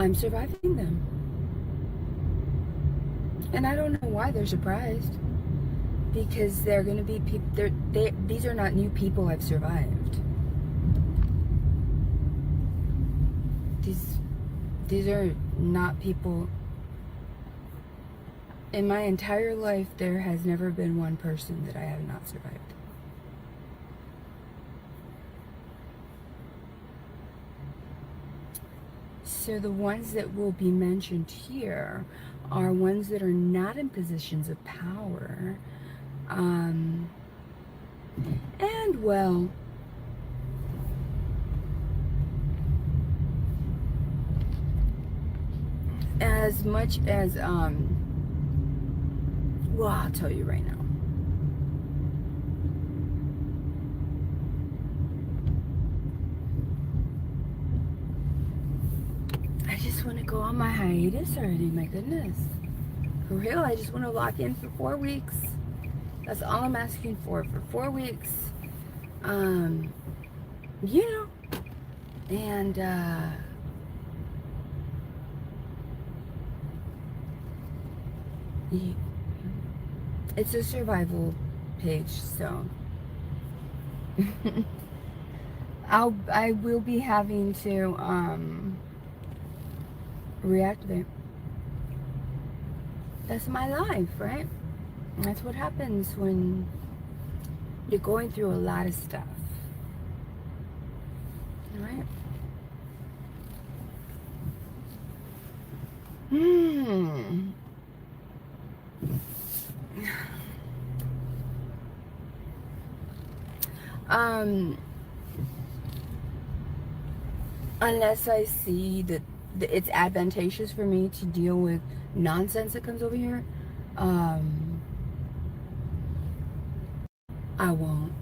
I'm surviving them. And I don't know why they're surprised. Because they're going to be people, these are not new people I've survived. These are not people. In my entire life, there has never been one person that I have not survived. So the ones that will be mentioned here are ones that are not in positions of power. And well, as much as, well, I'll tell you right now. I just want to go on my hiatus already, my goodness. For real, I just want to lock in for 4 weeks. That's all I'm asking for 4 weeks. You know, and, it's a survival page, so I will be having to reactivate. That's my life, right? That's what happens when you're going through a lot of stuff, right? Unless I see that it's advantageous for me to deal with nonsense that comes over here, I won't.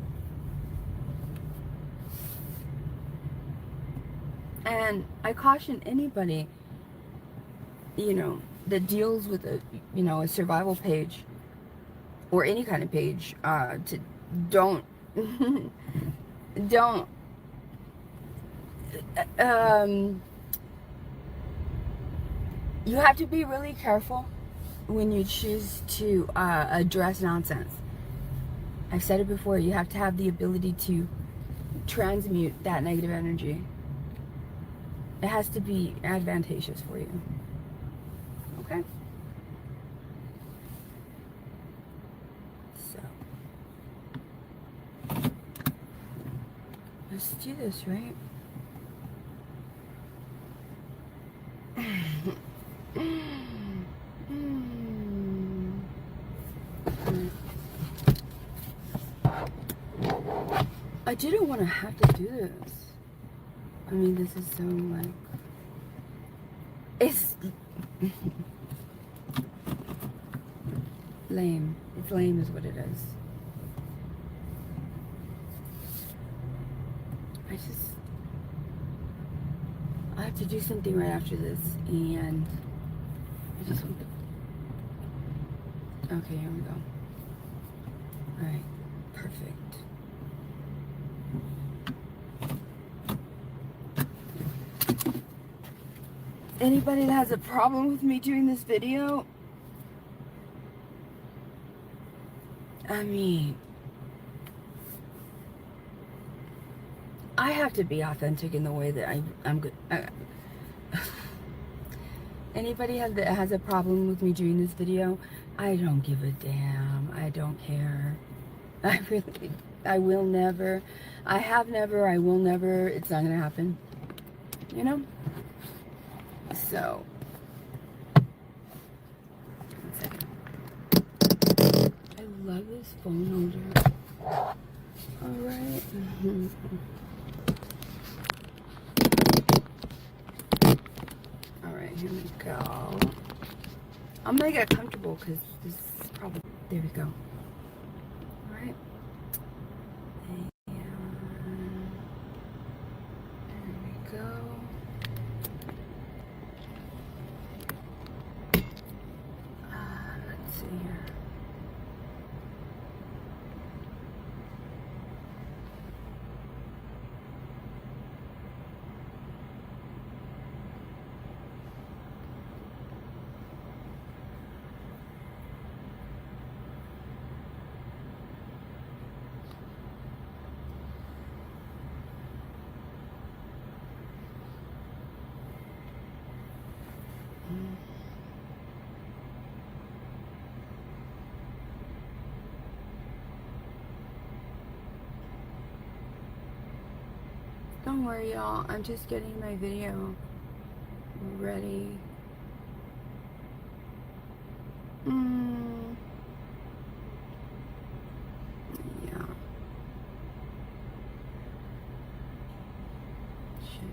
And I caution anybody, you know, that deals with a, you know, a survival page or any kind of page, to don't, don't, you have to be really careful when you choose to address nonsense. I've said it before, you have to have the ability to transmute that negative energy. It has to be advantageous for you. Okay? So, let's do this, right? I didn't want to have to do this. I mean, this is so, like, it's lame. It's lame is what it is. I have to do something right after this, and I just want to, okay, here we go. Alright, perfect. Anybody that has a problem with me doing this video, I mean, I have to be authentic in the way that I'm good. Anybody that has a problem with me doing this video, I don't give a damn. I don't care. I will never. I have never. I will never. It's not gonna happen. You know? So. One second. I love this phone holder. Alright. Alright, here we go. I'm gonna get comfortable because this is probably. There we go. Alright. And there we go. Let's see here. Don't worry, y'all. I'm just getting my video ready. Yeah. Shit.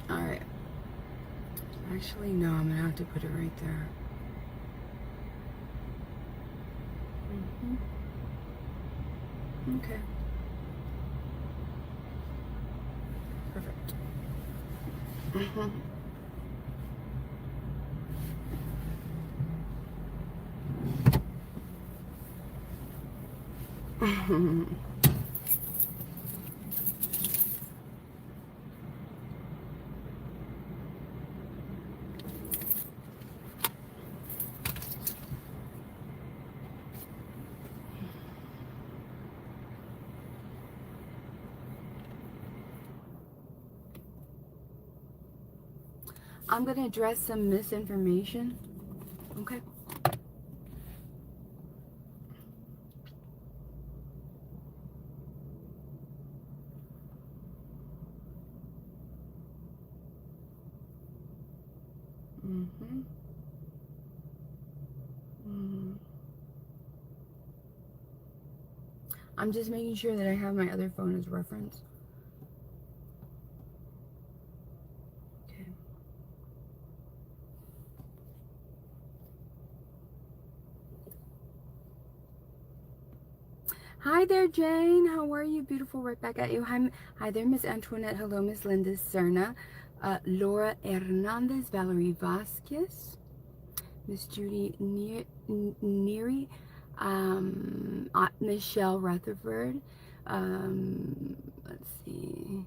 Alright. Actually, no, I'm gonna have to put it right there. Okay. Perfect. I'm gonna address some misinformation. Okay. I'm just making sure that I have my other phone as reference. Okay. Hi there, Jane. How are you? Beautiful. Right back at you. Hi there, Miss Antoinette. Hello, Miss Linda Serna. Laura Hernandez, Valerie Vasquez, Miss Judy Neary, Michelle Rutherford. Let's see.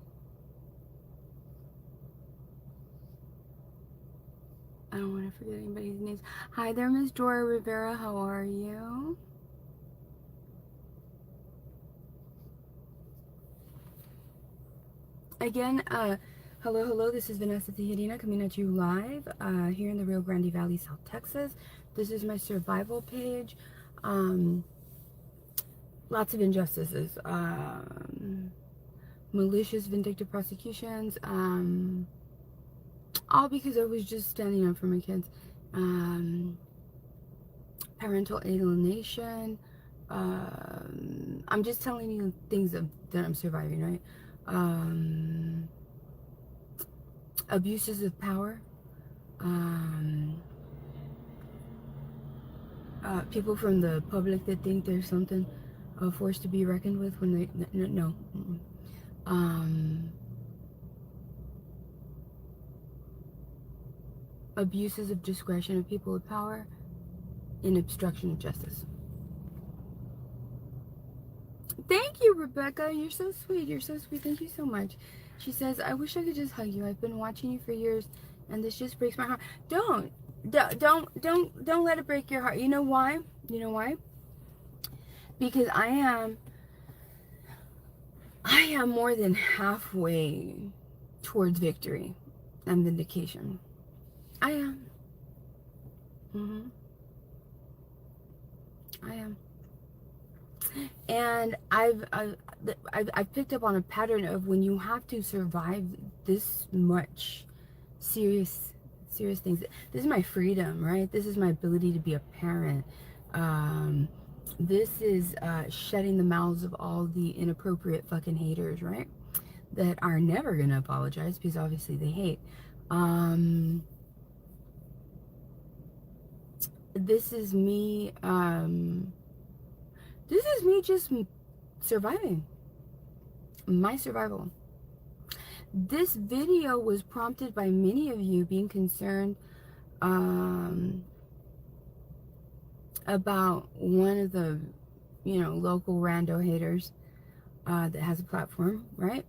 I don't want to forget anybody's names. Hi there, Miss Dora Rivera. How are you? Again, hello. This is Vanessa Tijerina coming at you live here in the Rio Grande Valley, South Texas. This is my survival page. Lots of injustices, malicious, vindictive prosecutions, all because I was just standing up for my kids. Parental alienation. I'm just telling you things that I'm surviving, right? Abuses of power. People from the public that think there's something forced to be reckoned with when they no. Abuses of discretion of people with power and obstruction of justice. Thank you, Rebecca. You're so sweet. You're so sweet. Thank you so much. She says, I wish I could just hug you. I've been watching you for years and this just breaks my heart. Don't let it break your heart. You know why? You know why? Because I am more than halfway towards victory and vindication. I am. I am. And I've picked up on a pattern of when you have to survive this much serious things. This is my freedom, right? This is my ability to be a parent. This is shutting the mouths of all the inappropriate fucking haters, right? That are never gonna apologize because obviously they hate. This is me. This is me just surviving. My survival. This video was prompted by many of you being concerned about one of the, local rando haters that has a platform, right?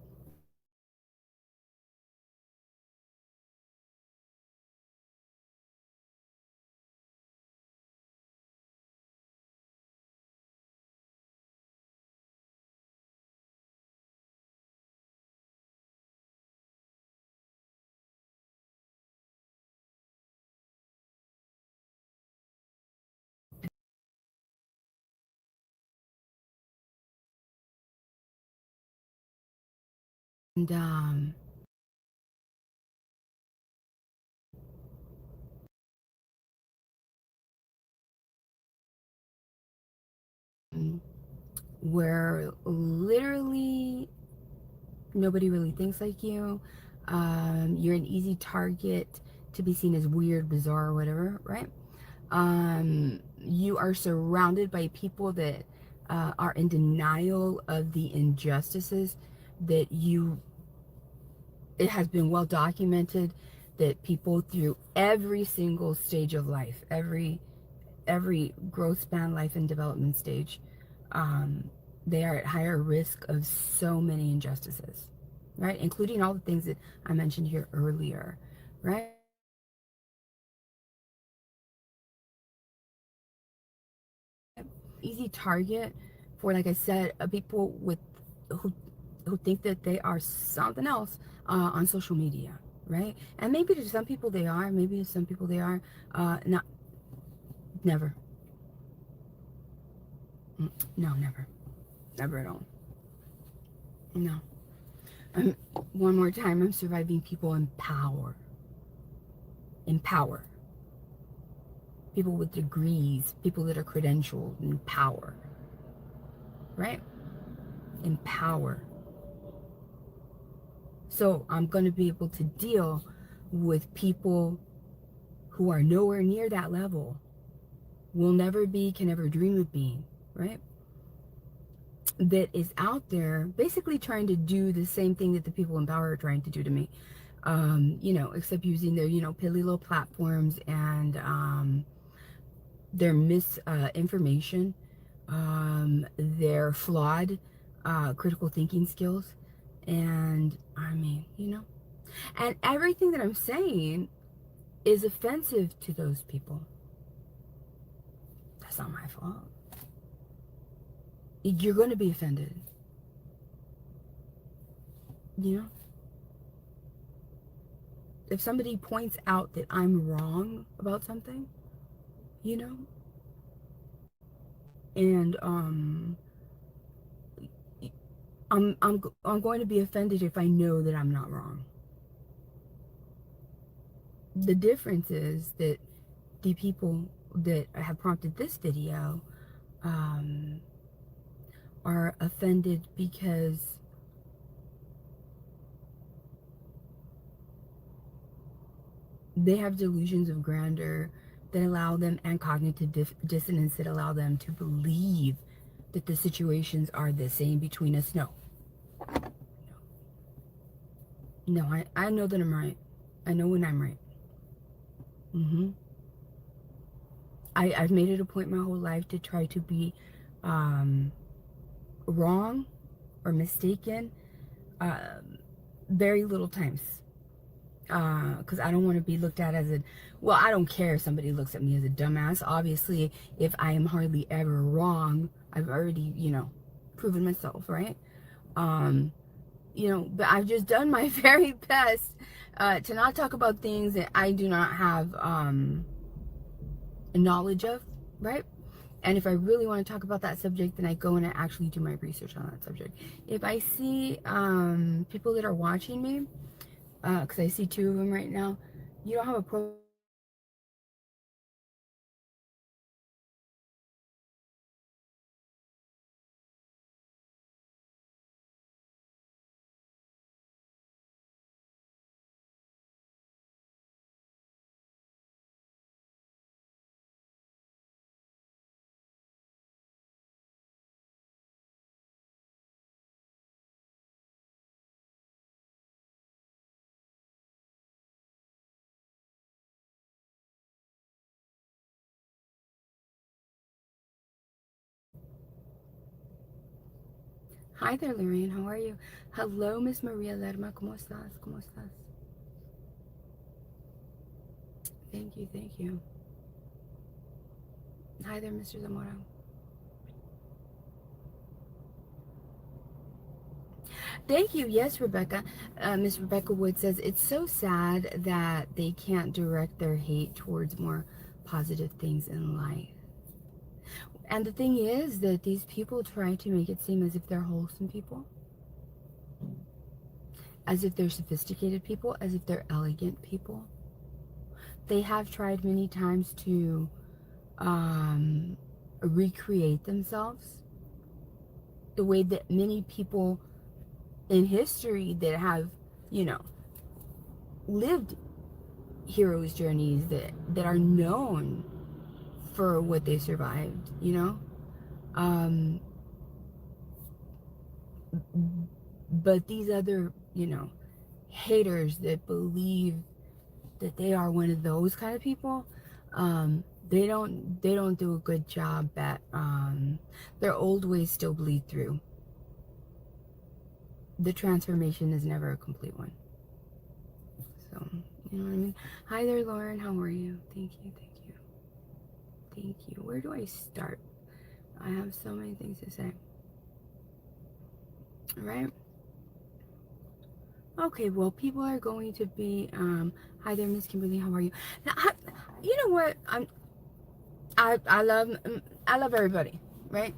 And where literally nobody really thinks like you. You're an easy target to be seen as weird, bizarre, or whatever, right? You are surrounded by people that are in denial of the injustices that you, it has been well documented that people through every single stage of life, every growth span, life and development stage, um, they are at higher risk of so many injustices, right? Including all the things that I mentioned here earlier, right? Easy target for, like I said, people with who think that they are something else on social media, right? And maybe to some people they are, maybe to some people they are not. Never. No, never. Never at all. No. Um, one more time, I'm surviving people in power. In power. People with degrees, people that are credentialed in power. Right? In power. So I'm going to be able to deal with people who are nowhere near that level, will never be, can never dream of being, right? That is out there basically trying to do the same thing that the people in power are trying to do to me. Except using their, piddly little platforms and their misinformation, their flawed critical thinking skills. And I mean, and everything that I'm saying is offensive to those people. That's not my fault. You're going to be offended. You know, if somebody points out that I'm wrong about something, you know, and I'm going to be offended if I know that I'm not wrong. The difference is that the people that have prompted this video um, are offended because they have delusions of grandeur that allow them, and cognitive dissonance that allow them to believe that the situations are the same between us. No, I know that I'm right. I know when I'm right. hmm I've made it a point my whole life to try to be um, wrong or mistaken very little times. Because I don't want to be looked at as I don't care if somebody looks at me as a dumbass. Obviously, if I am hardly ever wrong, I've already, proven myself, right? Um, but I've just done my very best to not talk about things that I do not have knowledge of, right? And if I really want to talk about that subject, then I go and I actually do my research on that subject. If I see people that are watching me, because I see two of them right now, you don't have a pro. Hi there, Lorraine. How are you? Hello, Miss Maria Lerma. ¿Cómo estás? ¿Cómo estás? Thank you, thank you. Hi there, Mr. Zamora. Thank you. Yes, Rebecca. Miss Rebecca Wood says it's so sad that they can't direct their hate towards more positive things in life. And the thing is that these people try to make it seem as if they're wholesome people. as if they're sophisticated people, as if they're elegant people. They have tried many times to recreate themselves the way that many people in history that have, you know, lived heroes' journeys that are known for what they survived, you know. Um, but these other, you know, haters that believe that they are one of those kind of people, they don't do a good job at their old ways still bleed through. The transformation is never a complete one. So, you know what I mean? Hi there, Lauren. How are you? Thank you, thank you, thank you. Where do I start? I have so many things to say. All right? Okay, well, people are going to be, hi there, Miss Kimberly. How are you? Now, you know what? I love everybody, right?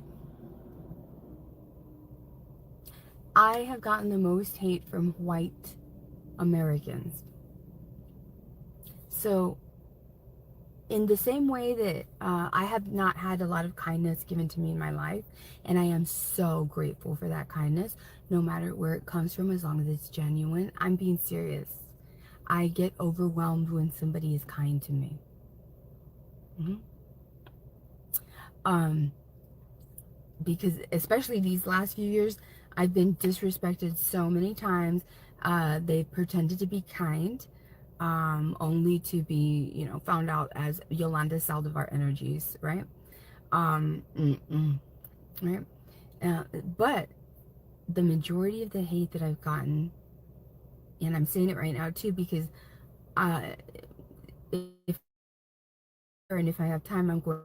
I have gotten the most hate from white Americans. So, in the same way that I have not had a lot of kindness given to me in my life, and I am so grateful for that kindness, no matter where it comes from, as long as it's genuine. I'm being serious. I get overwhelmed when somebody is kind to me. Mm-hmm. Because especially these last few years, I've been disrespected so many times. They pretended to be kind, only to be, you know, found out as Yolanda Saldivar energies, right? Right? But the majority of the hate that I've gotten, and I'm saying it right now too, because uh, if and if I have time, I'm going.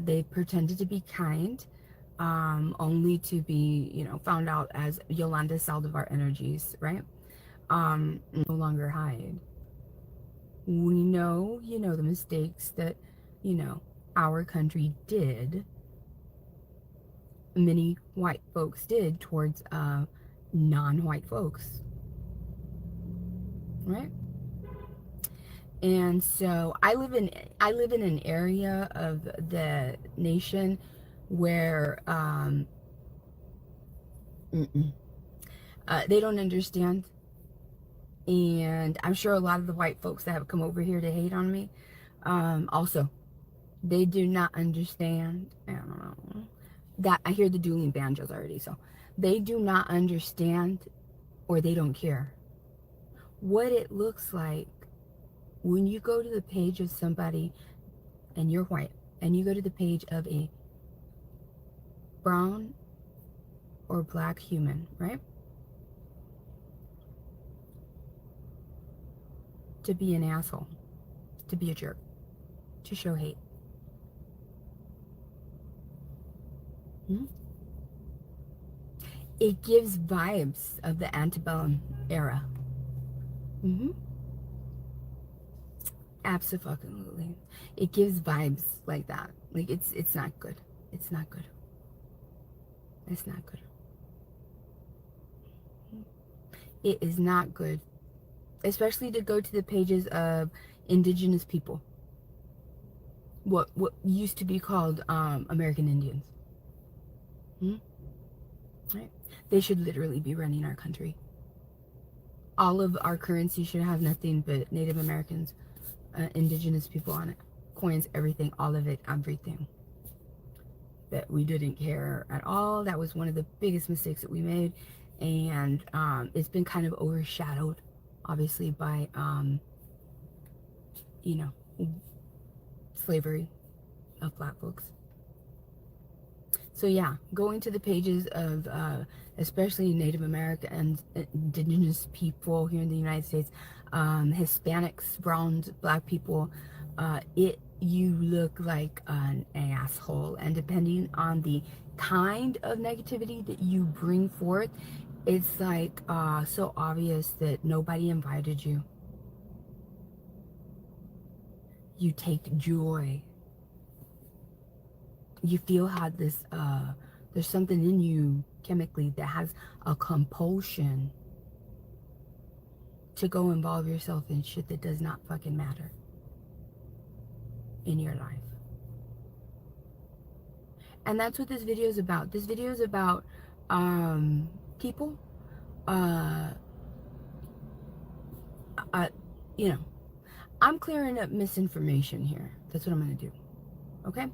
They pretended to be kind, only to be, you know, found out as Yolanda Saldivar energies, right? No longer hide. We know, you know, the mistakes that, you know, our country did, many white folks did towards non-white folks, right? And so I live in an area of the nation where they don't understand. And I'm sure a lot of the white folks that have come over here to hate on me, also, they do not understand. I don't know. That I hear the dueling banjos already, so they do not understand, or they don't care what it looks like when you go to the page of somebody and you're white, and you go to the page of a brown or black human, right? To be an asshole, to be a jerk, to show hate. Hmm? It gives vibes of the antebellum era. Mm-hmm. Absolutely. It gives vibes like that. Like it's not good. It's not good. It's not good. It is not good. Especially to go to the pages of indigenous people. What used to be called American Indians. Hmm? Right? They should literally be running our country. All of our currency should have nothing but Native Americans, indigenous people on it. Coins, everything, all of it, everything. That we didn't care at all. That was one of the biggest mistakes that we made. And it's been kind of overshadowed, obviously, by, you know, slavery of black folks. So yeah, going to the pages of especially Native American and indigenous people here in the United States, Hispanics, browns, black people, you look like an asshole. And depending on the kind of negativity that you bring forth, it's like so obvious that nobody invited you. You take joy. You feel how this there's something in you chemically that has a compulsion to go involve yourself in shit that does not fucking matter in your life. And that's what this video is about. This video is about people uh, uh you know, I'm clearing up misinformation here. That's what I'm going to do. Okay?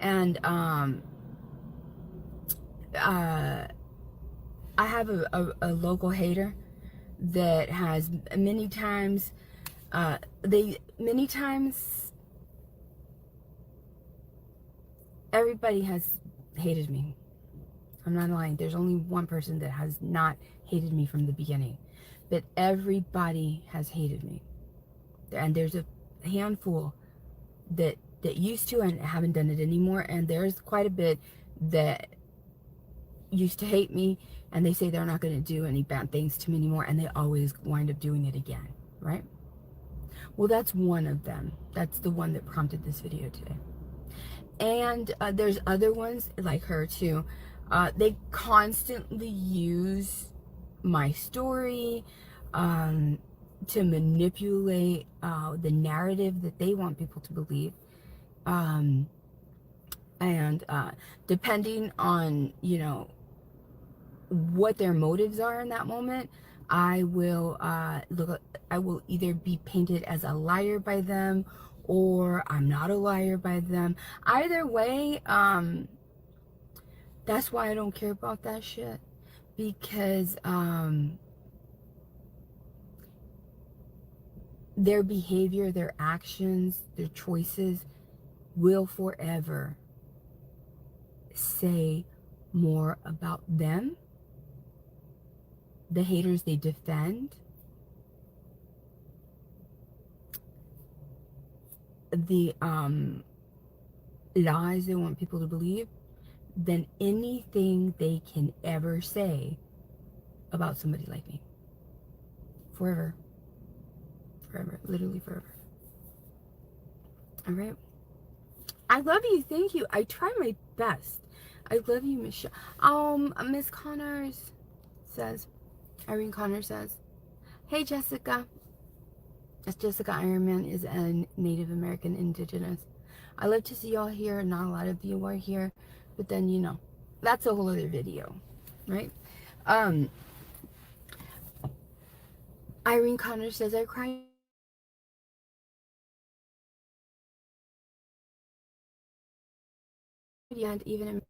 And I have a local hater that has many times everybody has hated me. I'm not lying. There's only one person that has not hated me from the beginning, but everybody has hated me. And there's a handful that used to and haven't done it anymore, and there's quite a bit that used to hate me, and they say they're not going to do any bad things to me anymore, and they always wind up doing it again, right? Well, that's one of them. That's the one that prompted this video today. And there's other ones like her too. They constantly use my story to manipulate the narrative that they want people to believe. And depending on, you know, what their motives are in that moment, I will I will either be painted as a liar by them, or I'm not a liar by them. Either way, that's why I don't care about that shit, because their behavior, their actions, their choices will forever say more about them, the haters they defend, the lies they want people to believe, than anything they can ever say about somebody like me. Forever. Forever. Literally forever. All right. I love you. Thank you. I try my best. I love you, Michelle. Miss Connors says, Irene Connors says, hey, Jessica. As Jessica Ironman is a Native American indigenous. I love to see y'all here. Not a lot of you are here, but then, you know, that's a whole other video, right? Irene Connors says, I cry and even in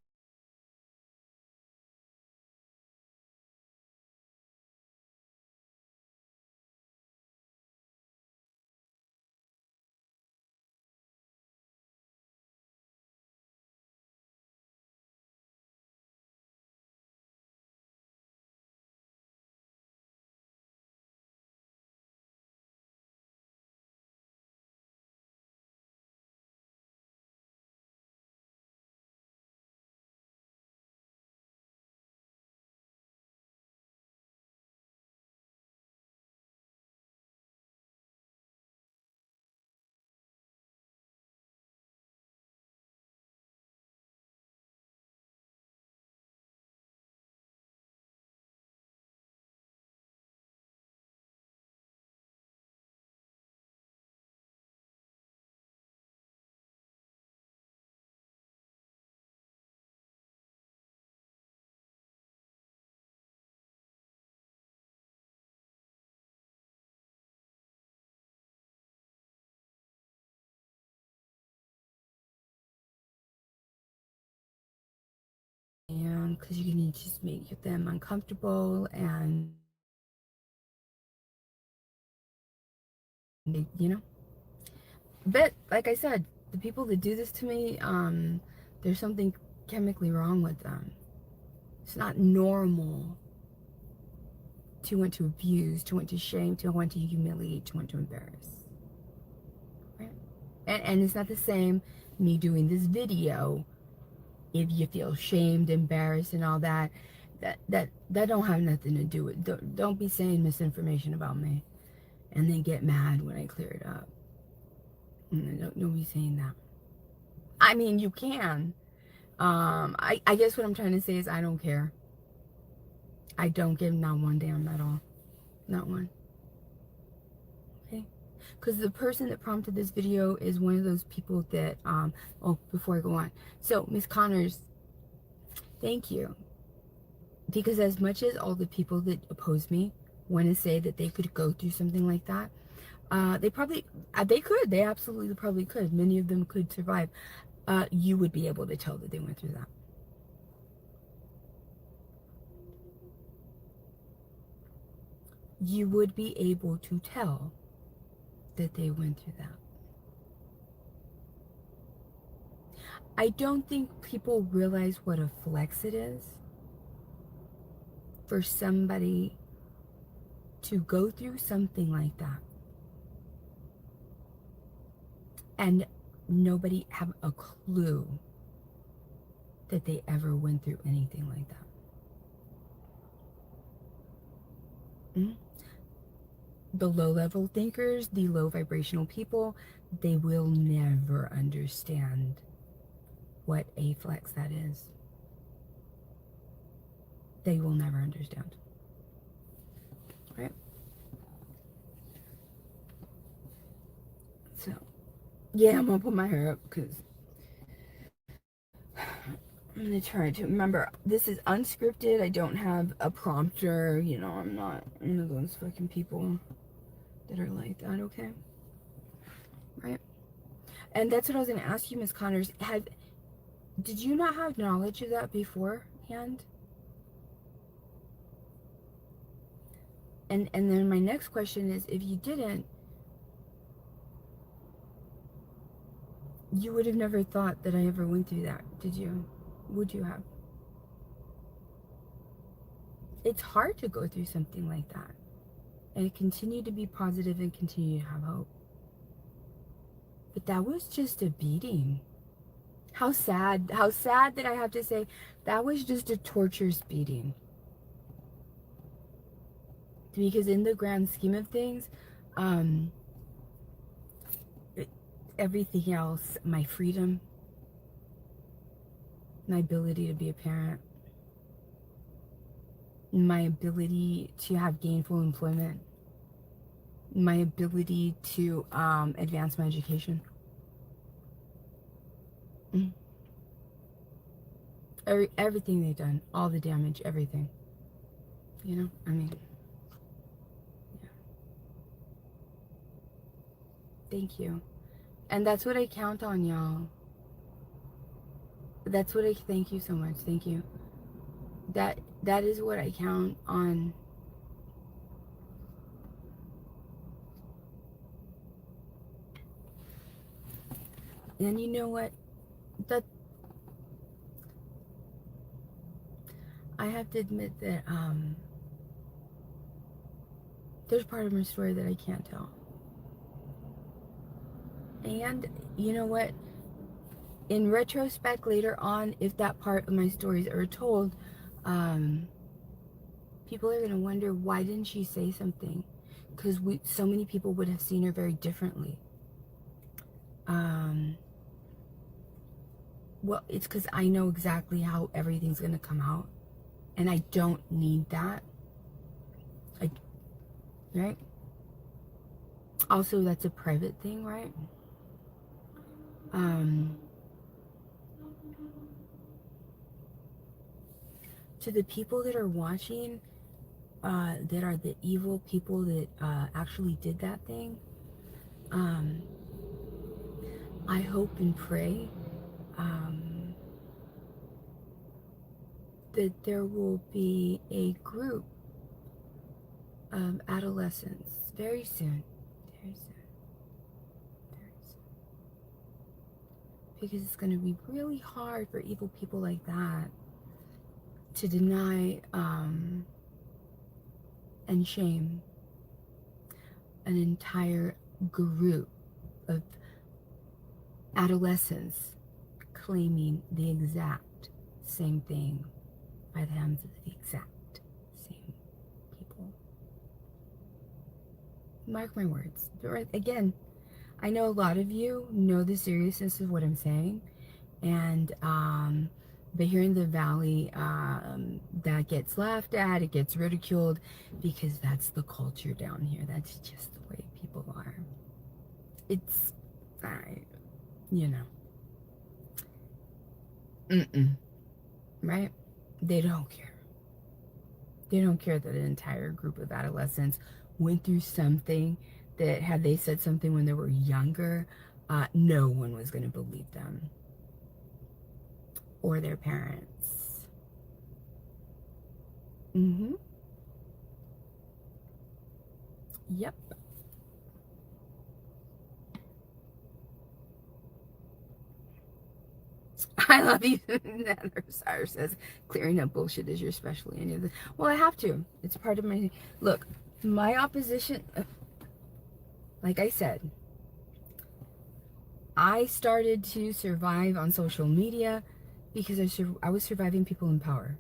and because you can just make them uncomfortable, and you know, but like I said, the people that do this to me, there's something chemically wrong with them. It's not normal to want to abuse, to want to shame, to want to humiliate, to want to embarrass. Right? And it's not the same me doing this video. If you feel shamed, embarrassed, and all that, that don't have nothing to do with. Don't be saying misinformation about me, and then get mad when I clear it up. Don't be saying that. I mean, you can. I guess what I'm trying to say is I don't care. I don't give not one damn at all. Not one. Okay? Because the person that prompted this video is one of those people that, oh, before I go on. So, Miss Connors, thank you. Because as much as all the people that oppose me want to say that they could go through something like that, they probably, they could. They absolutely probably could. Many of them could survive. You would be able to tell that they went through that. You would be able to tell that they went through that. I don't think people realize what a flex it is for somebody to go through something like that and nobody have a clue that they ever went through anything like that. Mm-hmm. The low-level thinkers, the low vibrational people, they will never understand what a flex that is. They will never understand. Right? So, yeah, I'm gonna put my hair up because I'm gonna try to remember. This is unscripted. I don't have a prompter. You know, I'm not one of those fucking people that are like that. Okay, right? And that's what I was gonna ask you, Miss Connors. Did you not have knowledge of that beforehand? And then my next question is, if you didn't, you would have never thought that I ever went through that, did you? Would you have? It's hard to go through something like that and continue to be positive and continue to have hope. But that was just a beating. How sad that I have to say that was just a torturous beating. Because in the grand scheme of things, everything else, my freedom, my ability to be a parent, my ability to have gainful employment, my ability to advance my education. Everything they've done, all the damage, everything. You know, I mean, yeah. Thank you. And that's what I count on, y'all. That's what I thank you so much. Thank you. That is what I count on. And you know what? That I have to admit that there's part of my story that I can't tell. And you know what? In retrospect, later on, if that part of my story is ever told, people are gonna wonder, why didn't she say something? Because so many people would have seen her very differently. Well, it's because I know exactly how everything's gonna come out, and I don't need that. Right? Also, that's a private thing, right? To the people that are watching, that are the evil people that actually did that thing, I hope and pray that there will be a group of adolescents very soon, very soon, very soon. because it's going to be really hard for evil people like that to deny and shame an entire group of adolescents claiming the exact same thing by the hands of the exact same people. Mark my words. Again, I know a lot of you know the seriousness of what I'm saying, and but here in the valley, that gets laughed at, it gets ridiculed, because that's the culture down here. That's just the way people are. It's, you know, right? They don't care. They don't care that an entire group of adolescents went through something that, had they said something when they were younger, no one was going to believe them or their parents. Yep. I love you. Nether Sire says, clearing up bullshit is your specialty. Well, I have to. It's part of my... Look, my opposition... Like I said, I started to survive on social media because I was surviving people in power.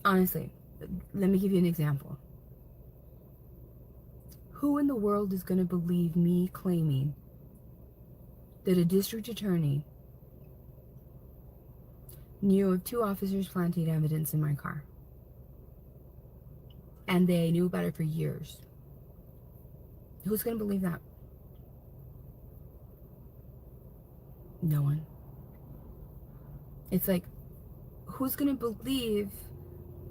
Honestly, let me give you an example. Who in the world is going to believe me claiming that a district attorney knew of 2 officers planting evidence in my car? And they knew about it for years. Who's going to believe that? No one. It's like, who's going to believe,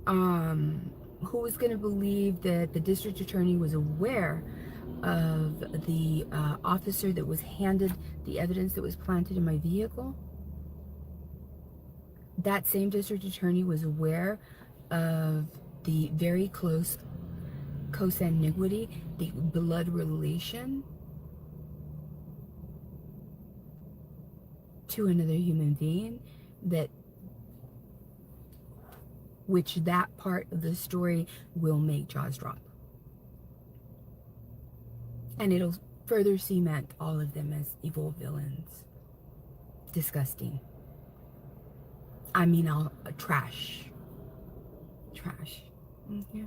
who is going to believe that the district attorney was aware of the officer that was handed the evidence that was planted in my vehicle? That same district attorney was aware of the very close consanguinity, the blood relation to another human being, which that part of the story will make jaws drop. And it'll further cement all of them as evil villains. Disgusting. I mean, trash. Trash. Yeah.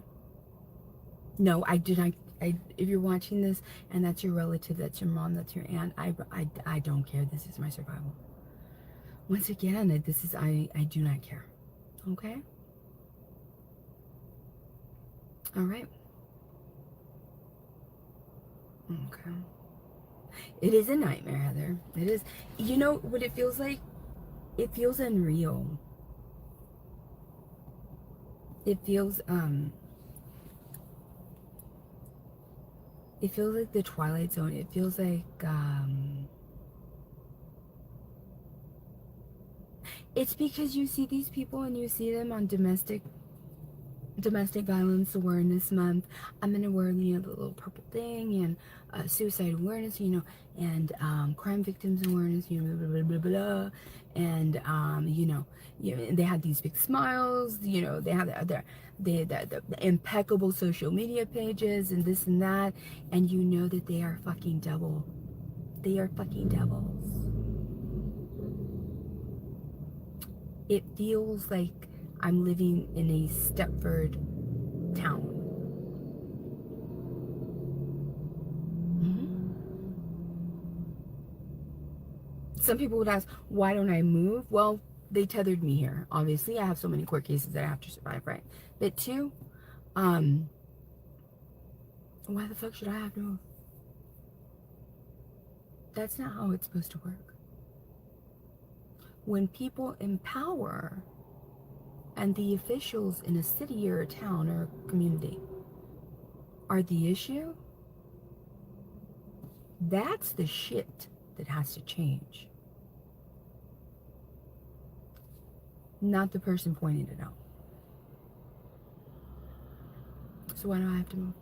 No, I do not. If you're watching this and that's your relative, that's your mom, that's your aunt, I don't care. This is my survival. Once again, I do not care. Okay? All right. Okay. It is a nightmare, Heather. It is. You know what it feels like? It feels unreal. It feels like the Twilight Zone. It feels like it's because you see these people and you see them on domestic violence awareness month. I'm gonna wear, the little purple thing, and suicide awareness, and crime victims awareness, blah, blah, blah, blah. And they have these big smiles, they have the impeccable social media pages and this and that, and you know that they are fucking devil. They are fucking devils. It feels like I'm living in a Stepford town. Some people would ask, why don't I move? Well, they tethered me here. Obviously, I have so many court cases that I have to survive, right? But 2, why the fuck should I have to move? That's not how it's supposed to work. When people in power and the officials in a city or a town or a community are the issue, that's the shit that has to change. Not the person pointing it out. So why do I have to move?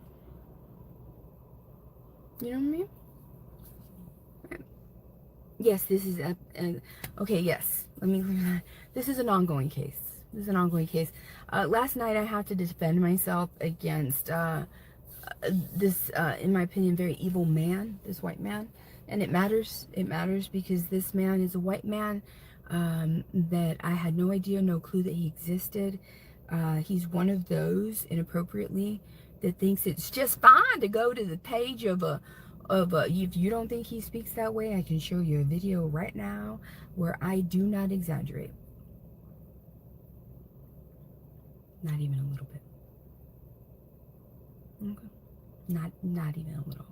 You know what I mean? Yes, this is okay. Yes, let me. This is an ongoing case. This is an ongoing case. Last night I had to defend myself against this, in my opinion, very evil man. This white man, and it matters. It matters because this man is a white man that I had no idea, no clue that he existed. He's one of those inappropriately that thinks it's just fine to go to the page of a if you don't think he speaks that way, I can show you a video right now where I do not exaggerate. Not even a little bit. Okay. Not even a little.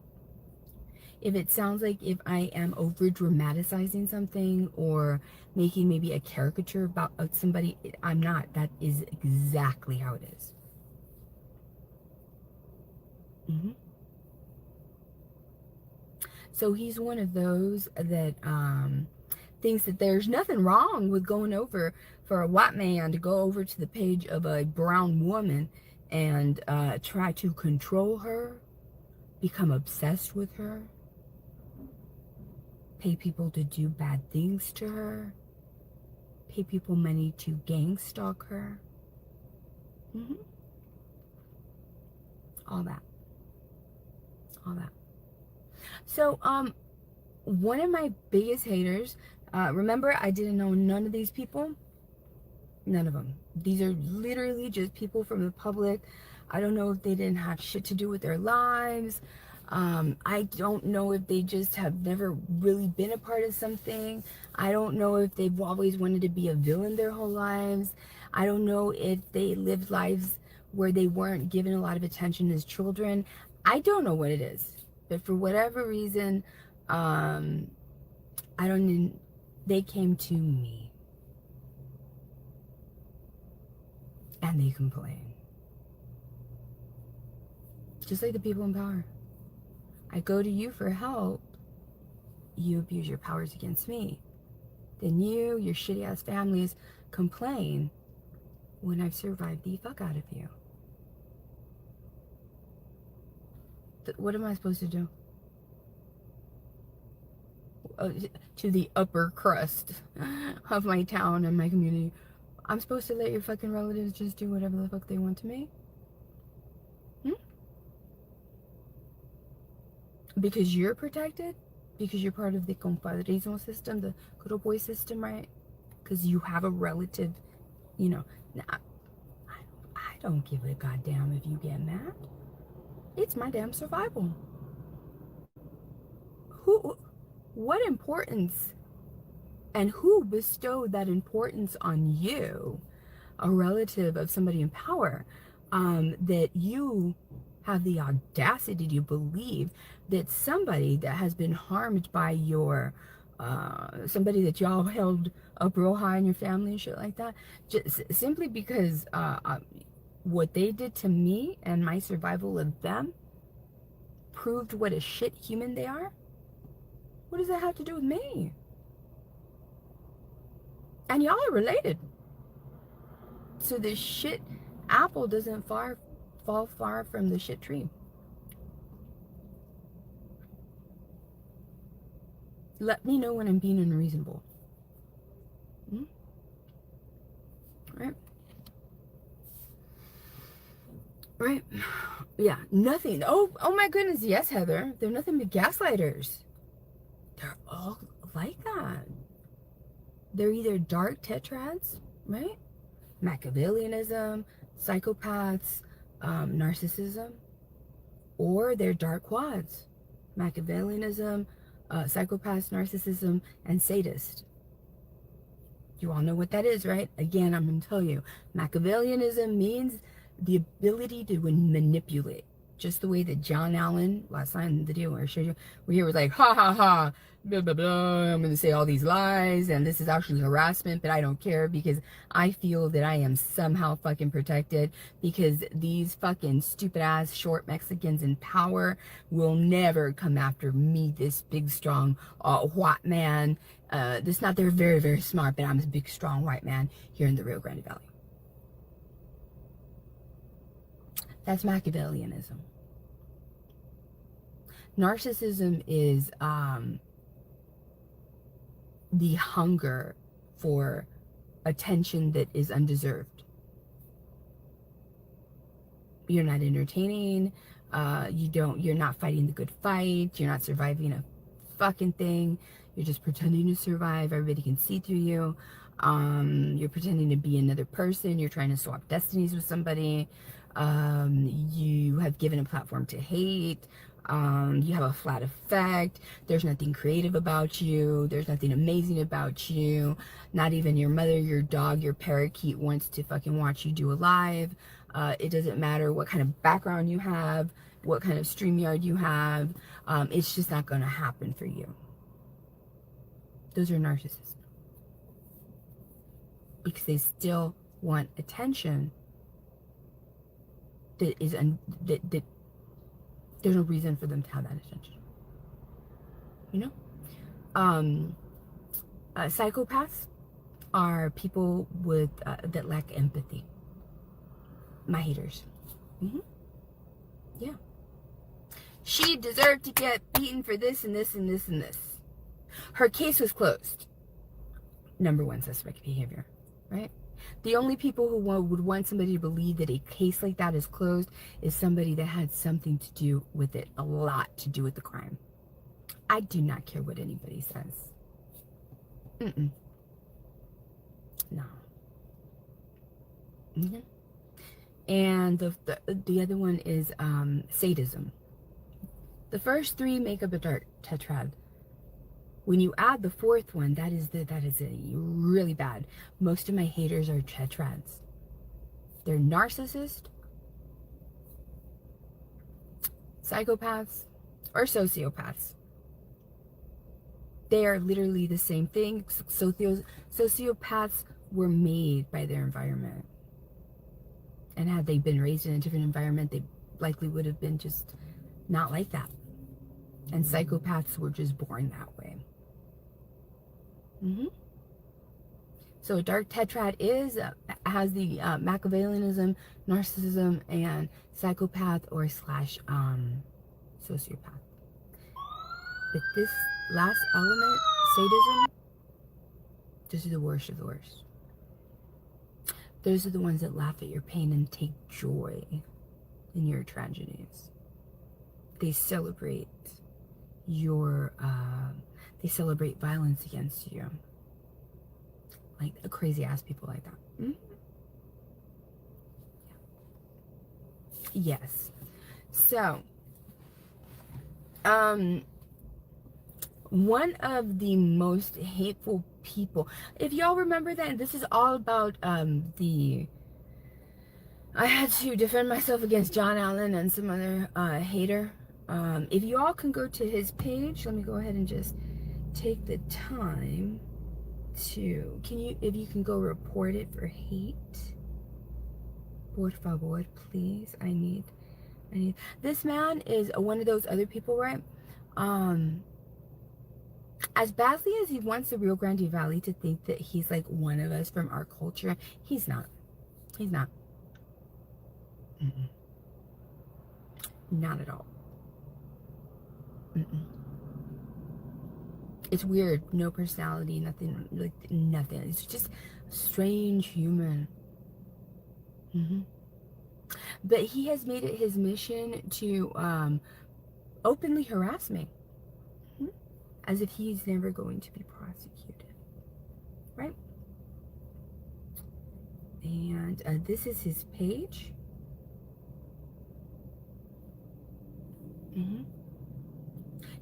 If it sounds like if I am over dramatizing something or making maybe a caricature about somebody, I'm not. That is exactly how it is. So he's one of those that thinks that there's nothing wrong with going over for a white man to go over to the page of a brown woman and try to control her, become obsessed with her, pay people to do bad things to her, pay people money to gang stalk her. All that. All that. So, one of my biggest haters, remember I didn't know none of these people? None of them. These are literally just people from the public. I don't know if they didn't have shit to do with their lives. I don't know if they just have never really been a part of something. I don't know if they've always wanted to be a villain their whole lives. I don't know if they lived lives where they weren't given a lot of attention as children. I don't know what it is. But for whatever reason, they came to me and they complain. Just like the people in power. I go to you for help, you abuse your powers against me. Then you, your shitty ass families, complain when I've survived the fuck out of you. What am I supposed to do? To the upper crust of my town and my community, I'm supposed to let your fucking relatives just do whatever the fuck they want to me? Because you're protected? Because you're part of the compadrismo system, the good old boy system, right? Because you have a relative, you know. Now, I don't give a goddamn if you get mad. It's my damn survival. What importance and who bestowed that importance on you, a relative of somebody in power, that you have the audacity to believe that somebody that has been harmed by your somebody that y'all held up real high in your family and shit like that, just simply because what they did to me and my survival of them proved what a shit human they are? What does that have to do with me? And y'all are related. So the shit apple doesn't fall far from the shit tree. Let me know when I'm being unreasonable. Right? Right? Yeah, nothing. Oh my goodness, yes, Heather. They're nothing but gaslighters. They're all like that. They're either dark tetrads, right? Machiavellianism, psychopaths, narcissism, or they're dark quads. Machiavellianism, psychopaths, narcissism, and sadist. You all know what that is, right? Again, I'm going to tell you. Machiavellianism means the ability to manipulate. Just the way that John Allen, last night in the video where I showed you, where he was like, ha ha ha, blah, blah, blah, I'm going to say all these lies, and this is actually harassment, but I don't care because I feel that I am somehow fucking protected because these fucking stupid ass short Mexicans in power will never come after me, this big, strong white man. This not, they're very, very smart, but I'm a big, strong white man here in the Rio Grande Valley. That's Machiavellianism. Narcissism is the hunger for attention that is undeserved. You're not entertaining. You're not fighting the good fight. You're not surviving a fucking thing. You're just pretending to survive. Everybody can see through you. You're pretending to be another person. You're trying to swap destinies with somebody. You have given a platform to hate. You have a flat effect. There's nothing creative about you. There's nothing amazing about you. Not even your mother, your dog, your parakeet wants to fucking watch you do a live. It doesn't matter what kind of background you have, what kind of StreamYard you have. It's just not going to happen for you. Those are narcissists. Because they still want attention that is that there's no reason for them to have that attention. You know? Psychopaths are people with that lack empathy. My haters. Yeah. She deserved to get beaten for this and this and this and this. Her case was closed. Number one suspect behavior, right? The only people who would want somebody to believe that a case like that is closed is somebody that had something to do with it, a lot to do with the crime. I do not care what anybody says. No. And the other one is sadism. The first three make up a dark tetrad. When you add the fourth one, that is really bad. Most of my haters are tetrads. They're narcissists, psychopaths, or sociopaths. They are literally the same thing. Sociopaths were made by their environment. And had they been raised in a different environment, they likely would have been just not like that. And psychopaths were just born that way. So a dark tetrad has the Machiavellianism, narcissism, and psychopath or slash sociopath. But this last element, sadism, those are the worst of the worst. Those are the ones that laugh at your pain and take joy in your tragedies. They celebrate they celebrate violence against you. Like crazy ass people like that. Yes. So, one of the most hateful people, if y'all remember that, this is all about I had to defend myself against John Allen and some other hater. If you all can go to his page, let me go ahead and just take the time to, if you can go report it for hate, por favor, please. I need, this man is one of those other people, right? As badly as he wants the Rio Grande Valley to think that he's like one of us from our culture, he's not. He's not. Not at all. It's weird. No personality, nothing, like nothing. It's just a strange human. But he has made it his mission to openly harass me. As if he's never going to be prosecuted. Right? And this is his page.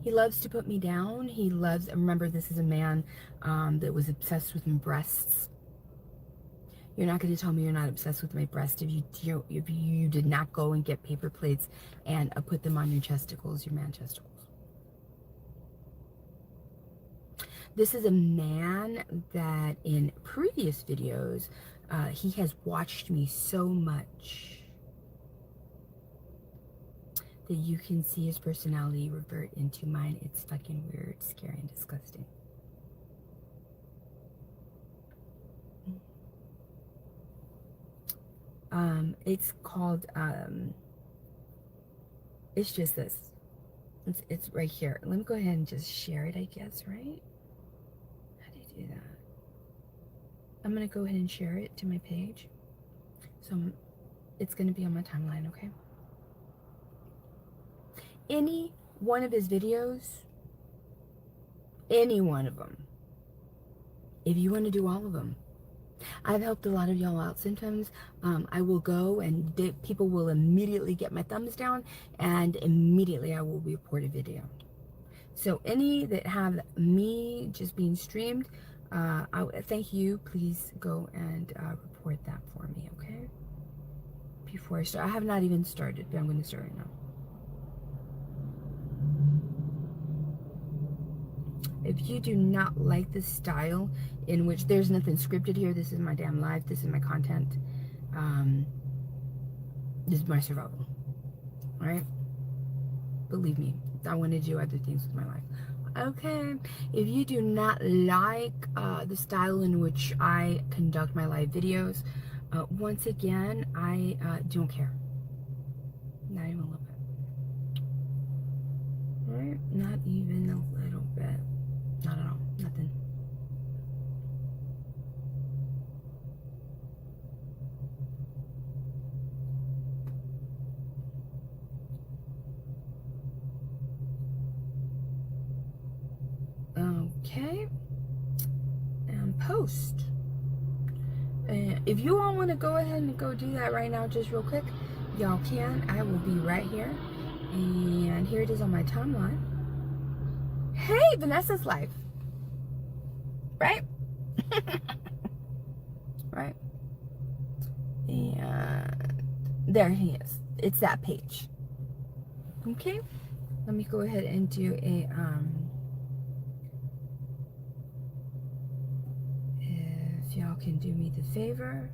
He loves to put me down. He loves, remember, this is a man that was obsessed with my breasts. You're not going to tell me you're not obsessed with my breast if you did not go and get paper plates and put them on your chesticles, your man chesticles. This is a man that in previous videos, he has watched me so much that you can see his personality revert into mine. It's fucking weird, scary, and disgusting. It's called, it's just this. It's right here. Let me go ahead and just share it, I guess, right? How do you do that. I'm going to go ahead and share it to my page. So it's going to be on my timeline, okay? Any one of his videos, any one of them, if you want to do all of them. I've helped a lot of y'all out. Sometimes I will go and people will immediately get my thumbs down, and immediately I will report a video. So any that have me just being streamed, thank you. Please go and report that for me, okay? Before I start. I have not even started, but I'm going to start right now. If you do not like the style in which there's nothing scripted here, this is my damn life, this is my content, this is my survival, all right? Believe me, I want to do other things with my life. Okay, if you do not like the style in which I conduct my live videos, once again, I don't care. Not even a little bit. All right? Not even a little bit. Not at all. Nothing. Okay. And post. If you all want to go ahead and go do that right now, just real quick, y'all can. I will be right here. And here it is on my timeline. Hey, Vanessa's life. Right? Right? And there he is. It's that page. Okay? Let me go ahead and do a, if y'all can do me the favor.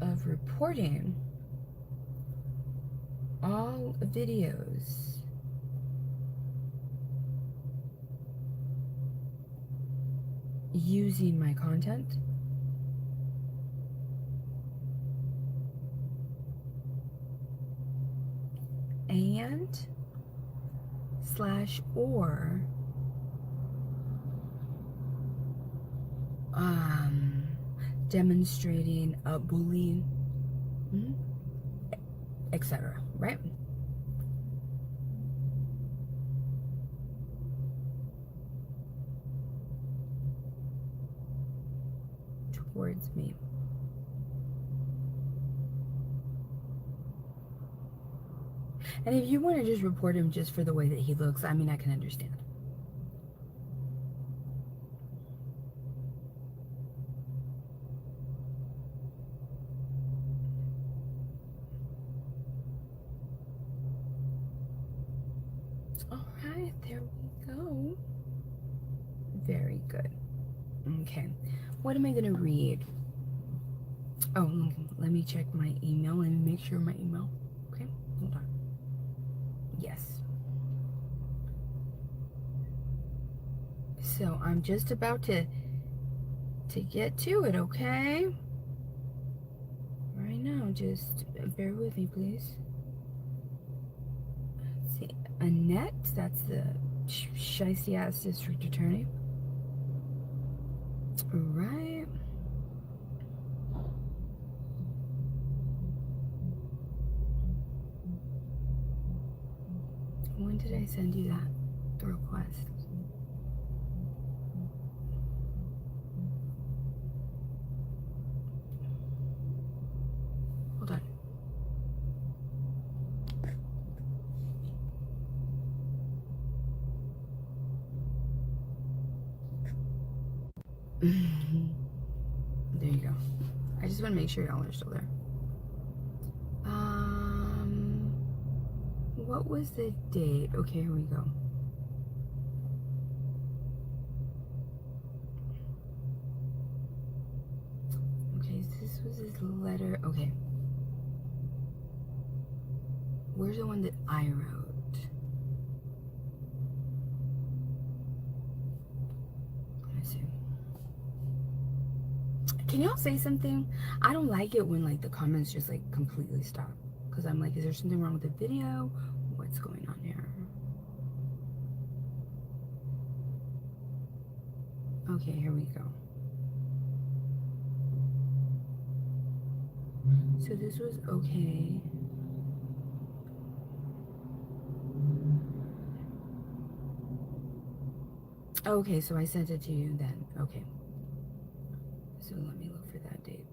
Of reporting all videos using my content and / or demonstrating bullying, etc. Right? Towards me. And if you want to just report him just for the way that he looks, I mean, I can understand. All right, there we go. Very good. Okay, what am I going to read? Oh, let me check my email and make sure my email. Okay, hold on. Yes. So I'm just about to get to it, okay? Right now, just bear with me, please. Let's see, Annette, that's the shicey ass district attorney. All right. When did I send you that? The request. Hold on. There you go. I just want to make sure y'all are still there. What was the date? Okay, here we go. Okay, this was his letter. Okay. Where's the one that I wrote? Can y'all say something? I don't like it when like the comments just like completely stop. Because I'm like, is there something wrong with the video? What's going on here? Okay, here we go. So this was okay. Okay, so I sent it to you then. Okay. So let me look for that date.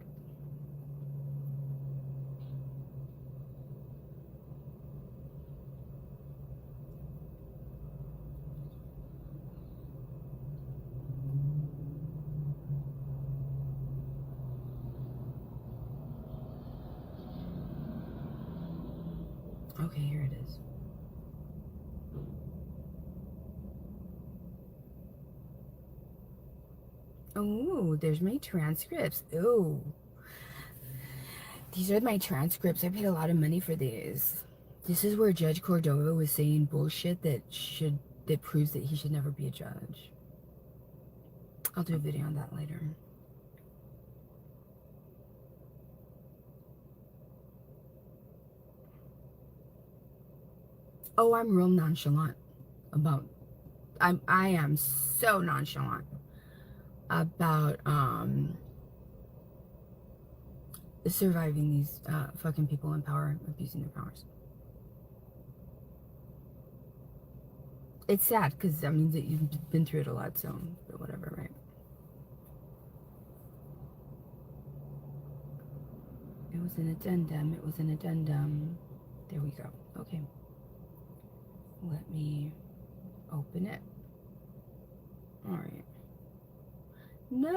Okay, here it is. Oh, there's my transcripts. Oh, these are my transcripts. I paid a lot of money for these. This is where Judge Cordova was saying bullshit that proves that he should never be a judge. I'll do a video on that later. Oh, I'm real nonchalant about I am so nonchalant about surviving these fucking people in power abusing their powers. It's sad because that means that you've been through it a lot, so but whatever, right? It was an addendum. It was an addendum. There we go. Okay. Let me open it. All right. No.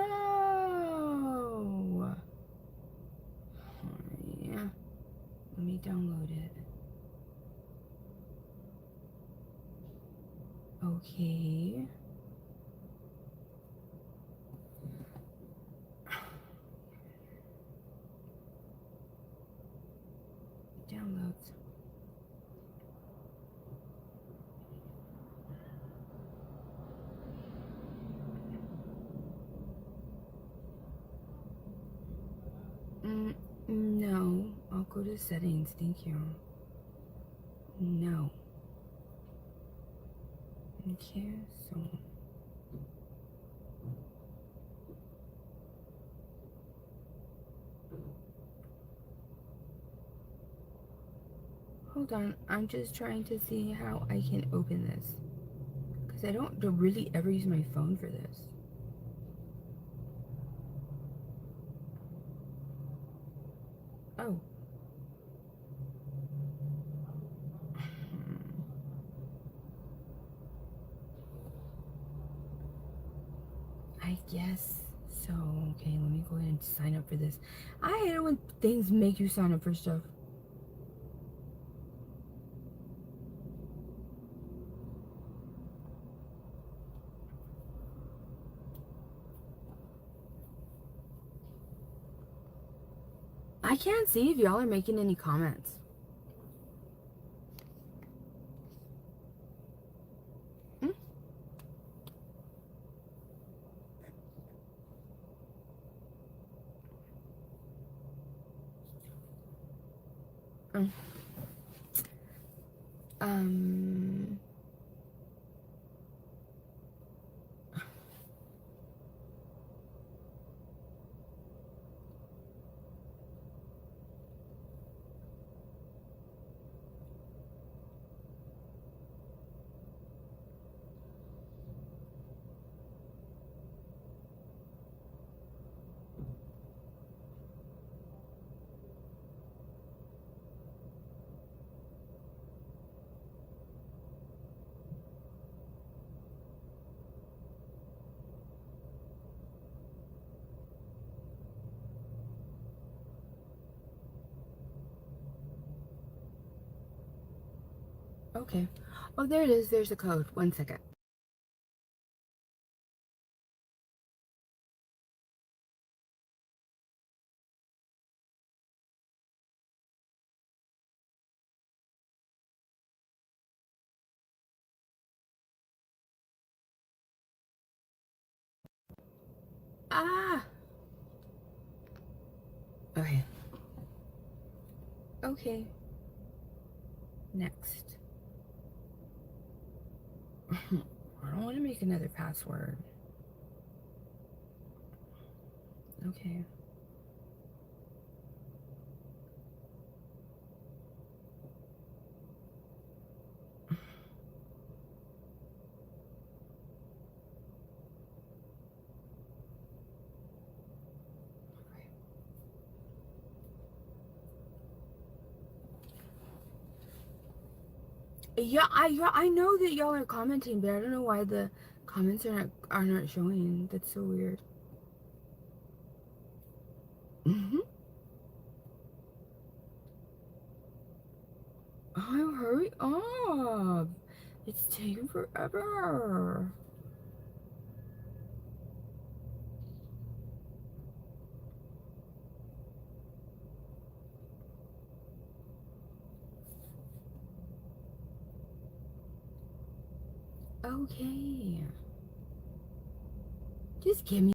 Yeah. Let me download it. Okay. Downloads. No. I'll go to settings. Thank you. No. Okay, so. Hold on. I'm just trying to see how I can open this. Because I don't really ever use my phone for this. Oh. I guess so. Okay, let me go ahead and sign up for this. I hate it when things make you sign up for stuff. I can't see if y'all are making any comments. Hmm? Mm. Um. Okay. Oh, there it is. There's a code. 1 second. Ah! Okay. Okay. Next. I don't want to make another password. Okay. Yeah, I know that y'all are commenting, but I don't know why the comments are not showing. That's so weird. Oh, hurry up! It's taking forever. Okay. Just give me